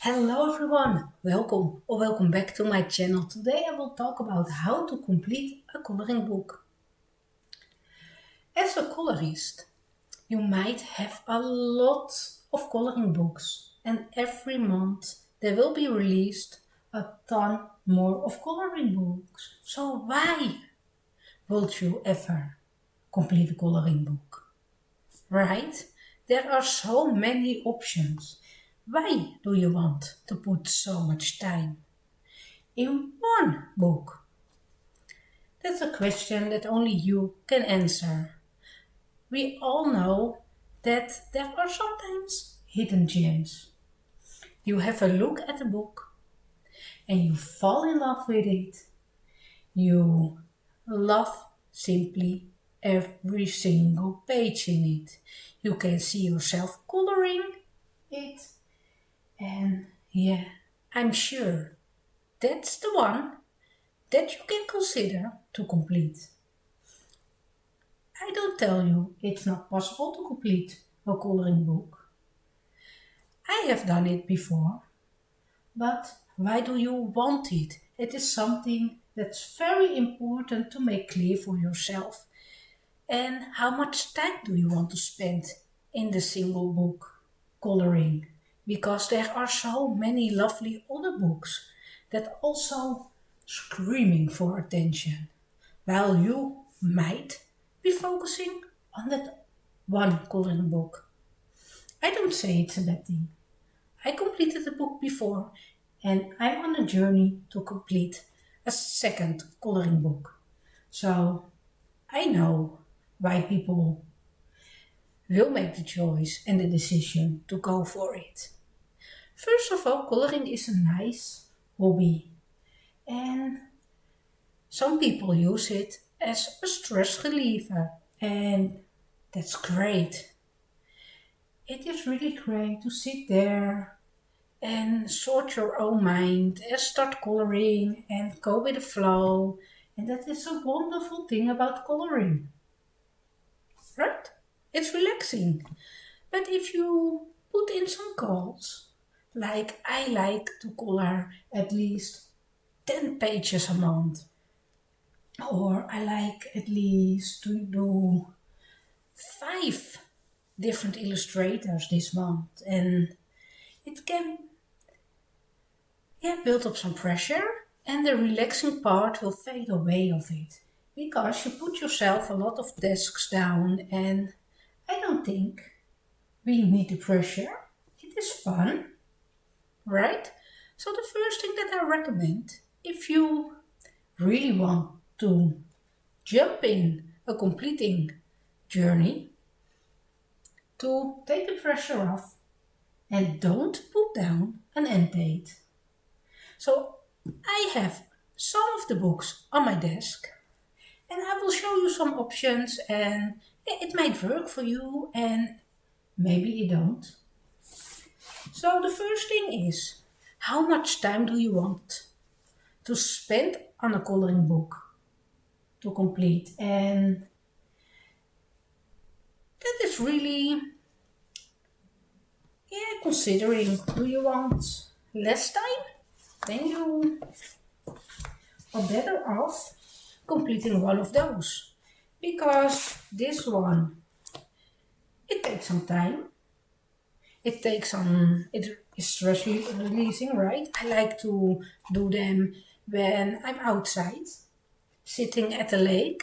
Hello everyone, welcome or welcome back to my channel. Today I will talk about how to complete a coloring book. As a colorist, you might have a lot of coloring books and every month there will be released a ton more of coloring books. So why would you ever complete a coloring book? Right? There are so many options. Why do you want to put so much time in one book? That's a question that only you can answer. We all know that there are sometimes hidden gems. You have a look at a book and you fall in love with it. You love simply every single page in it. You can see yourself coloring it. And yeah, I'm sure that's the one that you can consider to complete. I don't tell you it's not possible to complete a coloring book. I have done it before, but why do you want it? It is something that's very important to make clear for yourself. And how much time do you want to spend in the single book coloring? Because there are so many lovely other books that also screaming for attention, while you might be focusing on that one coloring book. I don't say it's a bad thing. I completed a book before and I'm on a journey to complete a second coloring book. So I know why people will make the choice and the decision to go for it. First of all, coloring is a nice hobby and some people use it as a stress reliever and that's great. It is really great to sit there and sort your own mind and start coloring and go with the flow. And that is a wonderful thing about coloring, right? It's relaxing. But if you put in some goals, like I like to color at least 10 pages a month, or I like at least to do 5 different illustrators this month, and it can build up some pressure and the relaxing part will fade away of it because you put yourself a lot of tasks down, and I don't think we need the pressure. It is fun, right? So the first thing that I recommend, if you really want to jump in a completing journey, to take the pressure off and don't put down an end date. So I have some of the books on my desk and I will show you some options, and it might work for you and maybe it don't. So the first thing is, how much time do you want to spend on a coloring book to complete? And that is really, considering, do you want less time? Then you are better off completing one of those. Because this one, it takes some time. It is stress releasing, right? I like to do them when I'm outside, sitting at the lake,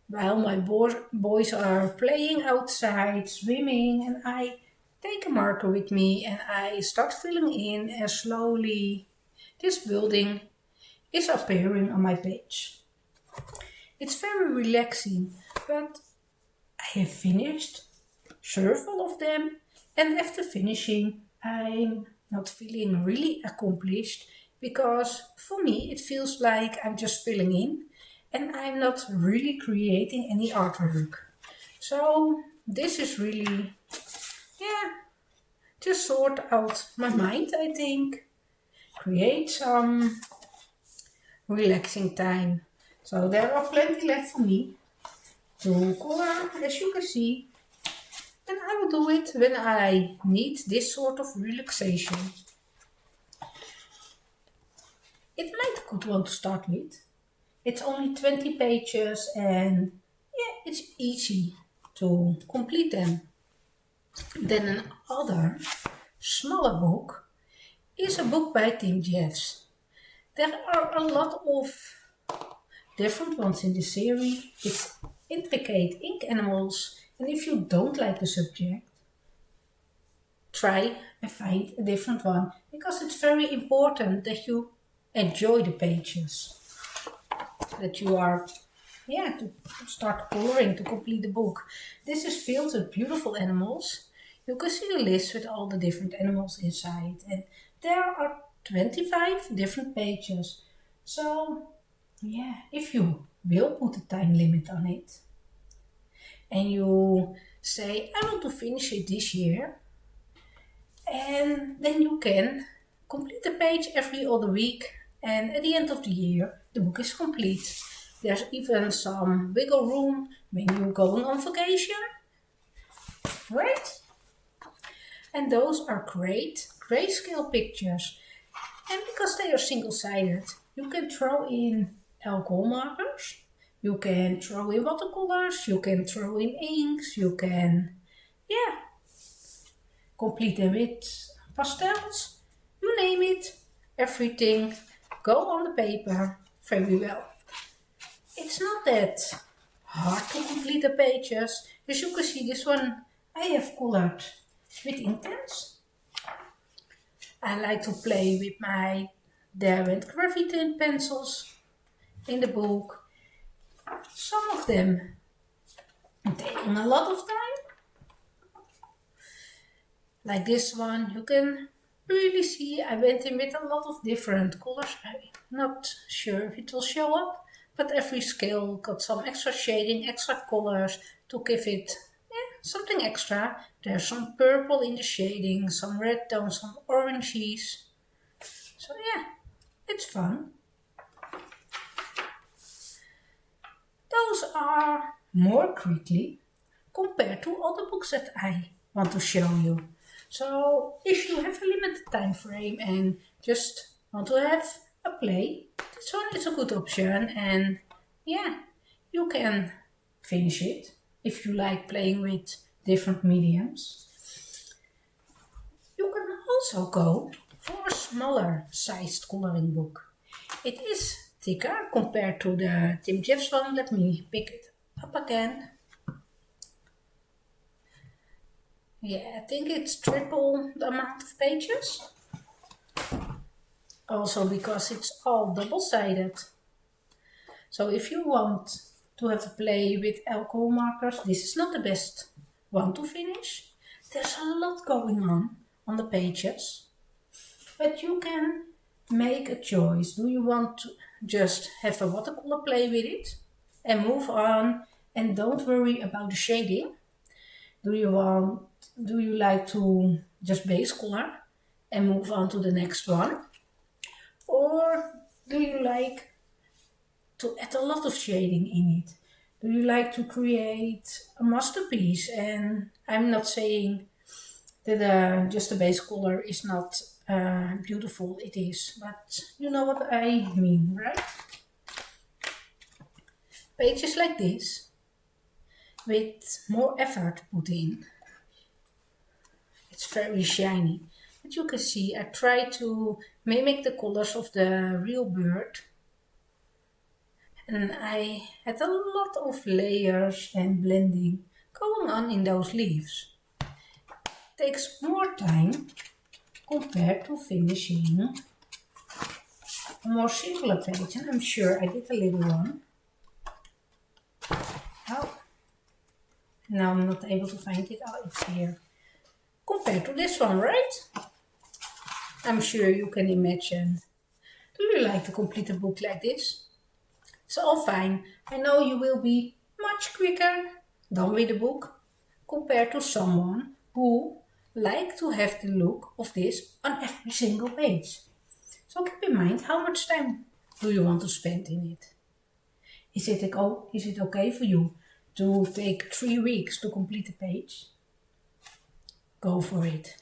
while my boys are playing outside, swimming, and I take a marker with me and I start filling in, and slowly this building is appearing on my page. It's very relaxing, but I have finished several of them, and after finishing, I'm not feeling really accomplished because for me it feels like I'm just filling in and I'm not really creating any artwork. So this is really, just sort out my mind, I think. Create some relaxing time. So there are plenty left for me to color, as you can see. And I will do it when I need this sort of relaxation. It might be a good one to start with. It's only 20 pages and yeah, it's easy to complete them. Then another smaller book is a book by Tim Jeffs. There are a lot of different ones in the series. It's intricate ink animals, and if you don't like the subject, try and find a different one because it's very important that you enjoy the pages, that you are to start coloring to complete the book. This is filled with beautiful animals. You can see the list with all the different animals inside, and there are 25 different pages. So yeah, if you will put a time limit on it and you say, I want to finish it this year, and then you can complete the page every other week, and at the end of the year, the book is complete. There's even some wiggle room when you're going on vacation, right? And those are great grayscale pictures. And because they are single-sided, you can throw in alcohol markers, you can throw in watercolors, you can throw in inks, you can, complete them with pastels, you name it, everything go on the paper very well. It's not that hard to complete the pages. As you can see, this one I have colored with Intense. I like to play with my Derwent Gravitin pencils in the book. Some of them taking a lot of time. Like this one, you can really see I went in with a lot of different colors. I'm not sure if it will show up, but every scale got some extra shading, extra colors to give it something extra. There's some purple in the shading, some red tones, some oranges. So yeah, it's fun. Those are more quickly compared to other books that I want to show you. So if you have a limited time frame and just want to have a play, this one is a good option, and you can finish it if you like playing with different mediums. You can also go for a smaller sized coloring book. It is thicker compared to the Tim Jeffs one. Let me pick it up again. Yeah, I think it's triple the amount of pages. Also because it's all double-sided. So if you want to have a play with alcohol markers, this is not the best one to finish. There's a lot going on the pages. But you can make a choice. Do you want to just have a watercolor play with it and move on and don't worry about the shading? Do you like to just base color and move on to the next one? Or do you like to add a lot of shading in it? Do you like to create a masterpiece? And I'm not saying that just a base color is not beautiful, it is, but you know what I mean, right? Pages like this, with more effort put in, it's very shiny. But you can see I try to mimic the colors of the real bird, and I had a lot of layers and blending going on in those leaves. Takes more time compared to finishing a more simpler page, and I'm sure I did a little one. Oh, now I'm not able to find it. Oh, it's here. Compared to this one, right? I'm sure you can imagine. Do you like to complete a book like this? It's all fine. I know you will be much quicker done with the book compared to someone who like to have the look of this on every single page. So keep in mind, how much time do you want to spend in it? Is it okay for you to take 3 weeks to complete a page? Go for it.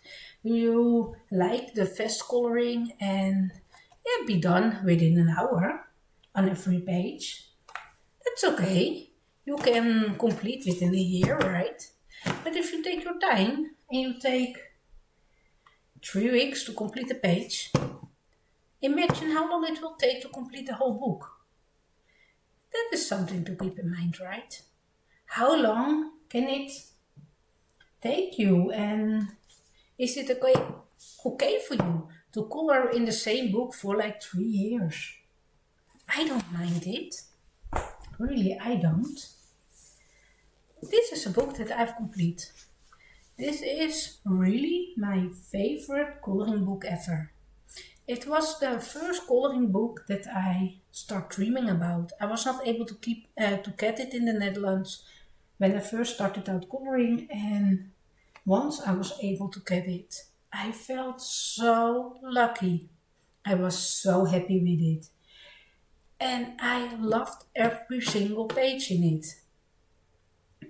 Do you like the fast coloring and be done within an hour on every page. That's okay. You can complete within a year, right? But if you take your time and you take 3 weeks to complete a page, imagine how long it will take to complete the whole book. That is something to keep in mind, right? How long can it take you, and is it okay for you to color in the same book for like 3 years? I don't mind it. Really, I don't. This is a book that I've completed. This is really my favorite coloring book ever. It was the first coloring book that I start dreaming about. I was not able to get it in the Netherlands when I first started out coloring, and once I was able to get it, I felt so lucky. I was so happy with it. And I loved every single page in it.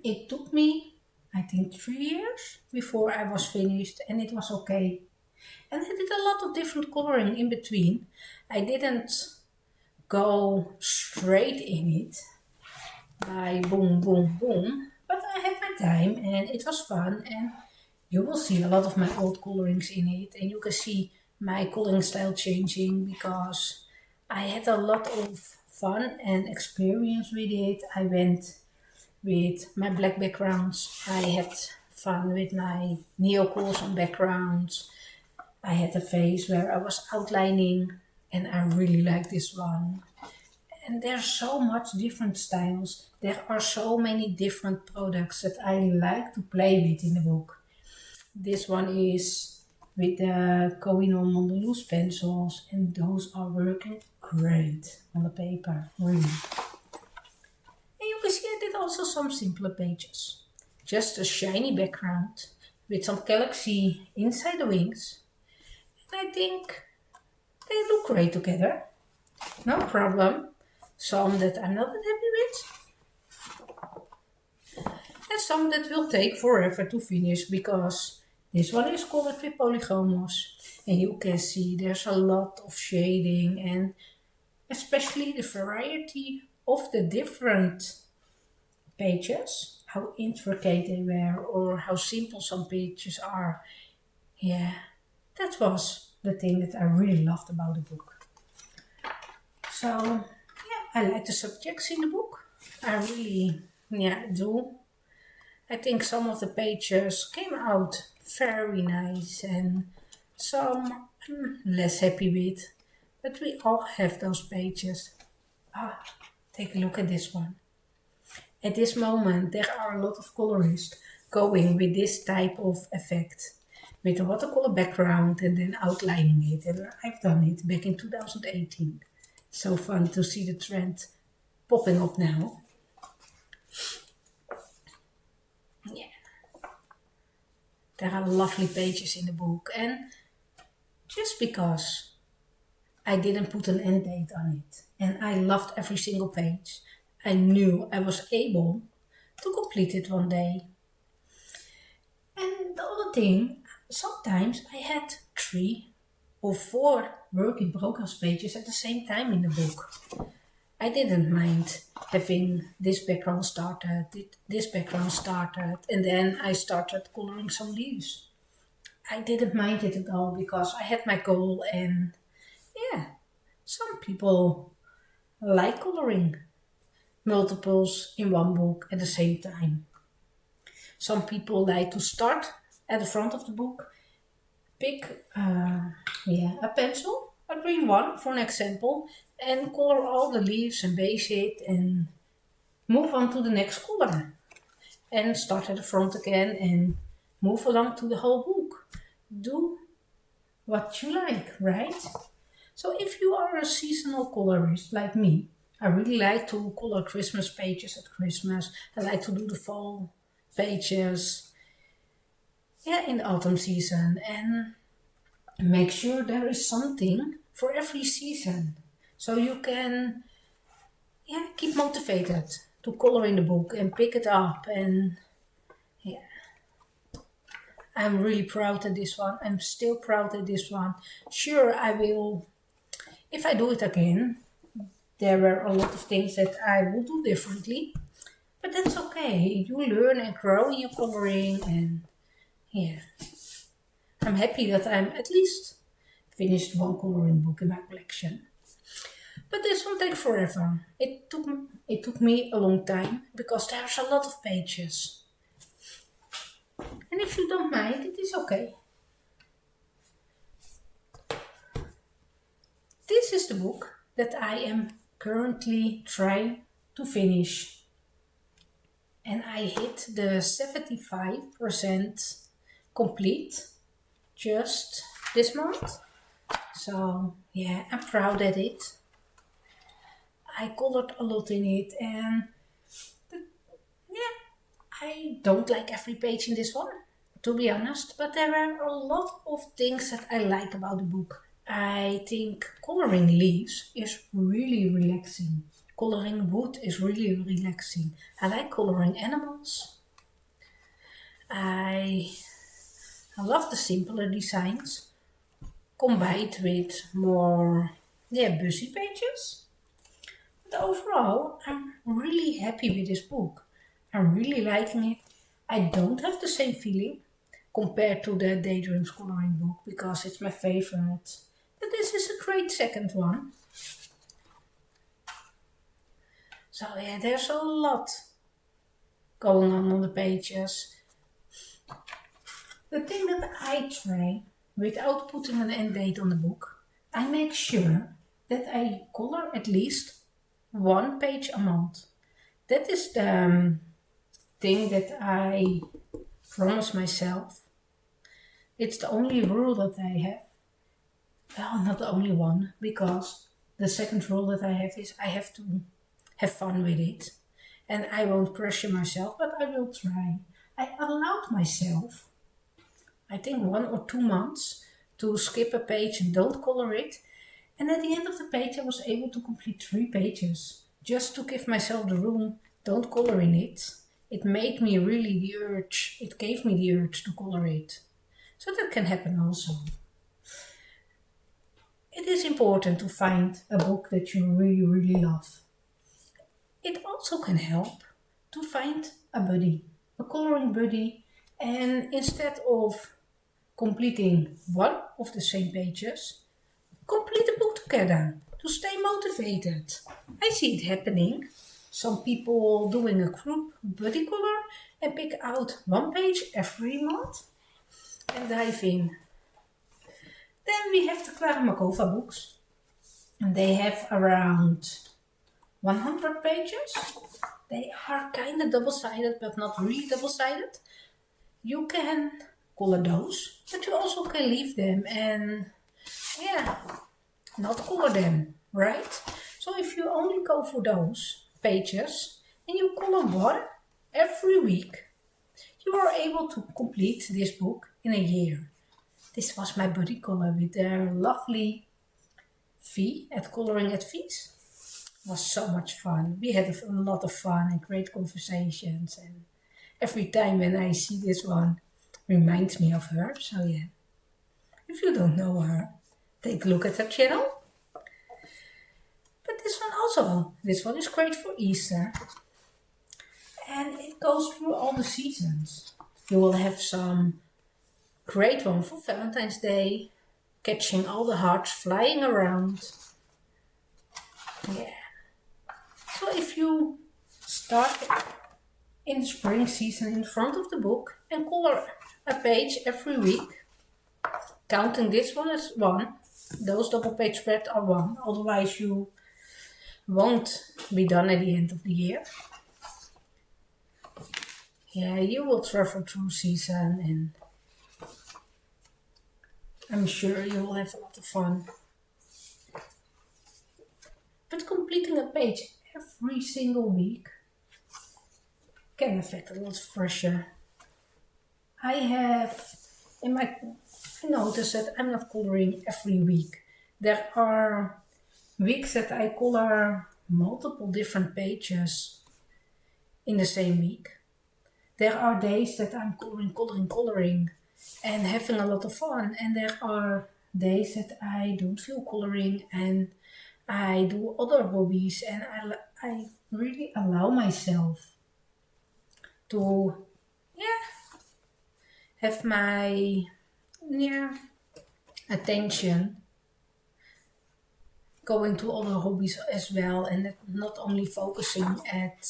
It took me, I think, 3 years before I was finished, and it was okay. And I did a lot of different coloring in between. I didn't go straight in it by boom, boom, boom, but I had my time and it was fun, and you will see a lot of my old colorings in it, and you can see my coloring style changing because I had a lot of fun and experience with it. I went with my black backgrounds. I had fun with my neocolours on backgrounds. I had a phase where I was outlining, and I really like this one. And there's so much different styles. There are so many different products that I like to play with in the book. This one is with the Kohinoor Mondeluz pencils, and those are working great on the paper, really. And you can see I did also some simpler pages. Just a shiny background with some galaxy inside the wings. And I think they look great together. No problem. Some that I'm not that happy with. And some that will take forever to finish because this one is colored with polygomos. And you can see there's a lot of shading, and especially the variety of the different pages, how intricate they were or how simple some pages are. Yeah, that was the thing that I really loved about the book. So, yeah, I like the subjects in the book. I really, do. I think some of the pages came out very nice, and some I'm less happy with. But we all have those pages. Take a look at this one. At this moment, there are a lot of colorists going with this type of effect, with a watercolor background and then outlining it. And I've done it back in 2018. So fun to see the trend popping up now. Yeah, there are lovely pages in the book, and just because I didn't put an end date on it and I loved every single page, I knew I was able to complete it one day. And the other thing, sometimes I had 3 or 4 work in progress pages at the same time in the book. I didn't mind having this background started, this background started, and then I started coloring some leaves. I didn't mind it at all because I had my goal, and yeah, some people like coloring multiples in one book at the same time. Some people like to start at the front of the book, pick a pencil, a green one for an example, and color all the leaves and base it and move on to the next color. And start at the front again and move along to the whole book. Do what you like, right? So if you are a seasonal colorist like me, I really like to color Christmas pages at Christmas. I like to do the fall pages, in the autumn season, and make sure there is something for every season. So you can keep motivated to color in the book and pick it up, and I'm really proud of this one. I'm still proud of this one. Sure, I will If I do it again, there were a lot of things that I would do differently. But that's okay. You learn and grow in your coloring, and yeah, I'm happy that I'm at least finished one coloring book in my collection. But this won't take forever. It took me a long time because there's a lot of pages. And if you don't mind, it is okay. This is the book that I am currently trying to finish. And I hit the 75% complete just this month. So yeah, I'm proud at it. I colored a lot in it, and yeah, I don't like every page in this one, to be honest, but there are a lot of things that I like about the book. I think coloring leaves is really relaxing. Coloring wood is really relaxing. I like coloring animals. I, I love the simpler designs combined with more busy pages. But overall, I'm really happy with this book. I'm really liking it. I don't have the same feeling compared to the Daydreams coloring book because it's my favorite. But this is a great second one. So yeah, there's a lot going on the pages. The thing that I try, without putting an end date on the book, I make sure that I color at least one page a month. That is the thing that I promise myself. It's the only rule that I have. Well, not the only one, because the second rule that I have is I have to have fun with it. And I won't pressure myself, but I will try. I allowed myself, I think 1 or 2 months, to skip a page and don't color it. And at the end of the page, I was able to complete 3 pages just to give myself the room, don't color in it. It made me really it gave me the urge to color it. So that can happen also. It is important to find a book that you really, really love. It also can help to find a buddy, a coloring buddy, and instead of completing one of the same pages, complete the book together to stay motivated. I see it happening. Some people doing a group buddy color and pick out one page every month and dive in. Then we have the Clara Makova books. And they have around 100 pages. They are kind of double-sided, but not really double-sided. You can color those, but you also can leave them and not color them, right? So if you only go for those pages and you color one every week, you are able to complete this book in a year. This was my buddy color with their lovely V at Coloring at V's. It was so much fun. We had a lot of fun and great conversations, and every time when I see this one, reminds me of her. So yeah, if you don't know her, take a look at her channel. But this one is great for Easter, and it goes through all the seasons. You will have some great one for Valentine's Day, catching all the hearts flying around. Yeah. So if you start in the spring season in front of the book and color a page every week, counting this one as one, those double page spreads are one, otherwise you won't be done at the end of the year. Yeah, you will travel through season and I'm sure you will have a lot of fun. But completing a page every single week can affect a lot of pressure. I noticed that I'm not coloring every week. There are weeks that I color multiple different pages in the same week. There are days that I'm coloring and having a lot of fun, and there are days that I don't feel coloring and I do other hobbies, and I really allow myself to, yeah, have my, yeah, attention going to other hobbies as well, and not only focusing at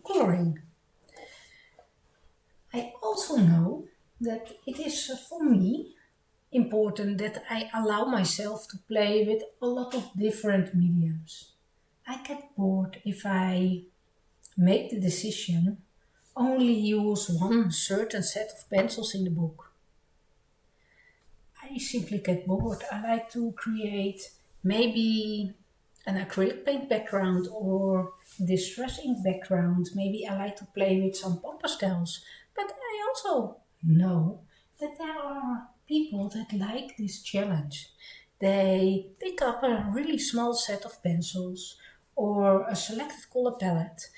coloring. I also know that it is for me important that I allow myself to play with a lot of different mediums. I get bored if I make the decision only use one certain set of pencils in the book. I simply get bored. I like to create maybe an acrylic paint background or distress ink background. Maybe I like to play with some pop pastels. But I also know that there are people that like this challenge. They pick up a really small set of pencils or a selected color palette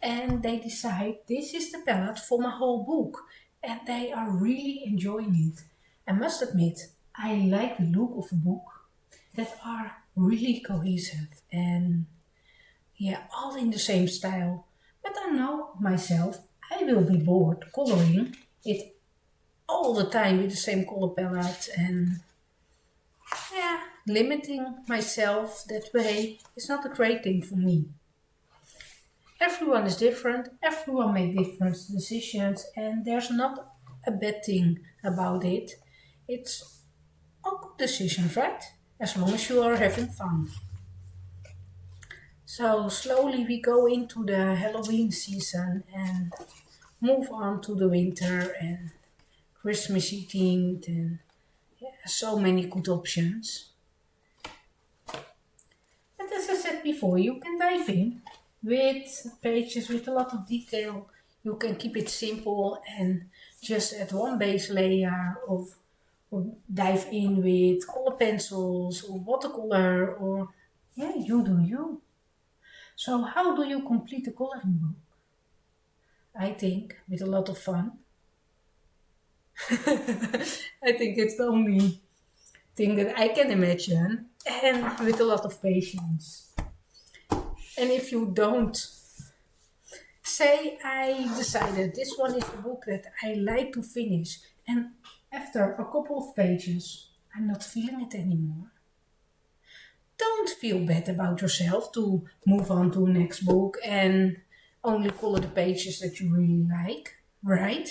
and they decide this is the palette for my whole book and they are really enjoying it. I must admit, I like the look of a book that are really cohesive and yeah, all in the same style. But I know myself, I will be bored coloring it all the time with the same color palette and yeah, limiting myself that way is not a great thing for me. Everyone is different, everyone makes different decisions, and there's not a bad thing about it. It's all good decisions, right? As long as you are having fun. So slowly we go into the Halloween season and move on to the winter and Christmassy themed and yeah, so many good options. And as I said before, you can dive in with pages with a lot of detail. You can keep it simple and just add one base layer of or dive in with color pencils or watercolor or yeah, you do you. So how do you complete a coloring book? I think with a lot of fun. I think it's the only thing that I can imagine and with a lot of patience. And if you don't say I decided this one is a book that I like to finish and after a couple of pages I'm not feeling it anymore. Don't feel bad about yourself to move on to the next book and only color the pages that you really like, right?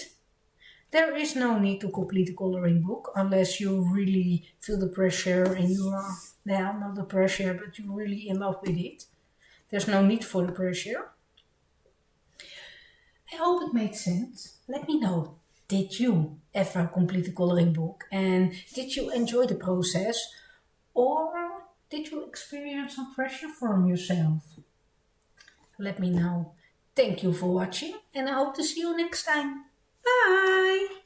There is no need to complete a coloring book unless you really feel the pressure and you are, well, not the pressure, but you're really in love with it. There's no need for the pressure. I hope it makes sense. Let me know. Did you ever complete a coloring book? And did you enjoy the process? Or did you experience some pressure from yourself? Let me know. Thank you for watching and I hope to see you next time. Bye!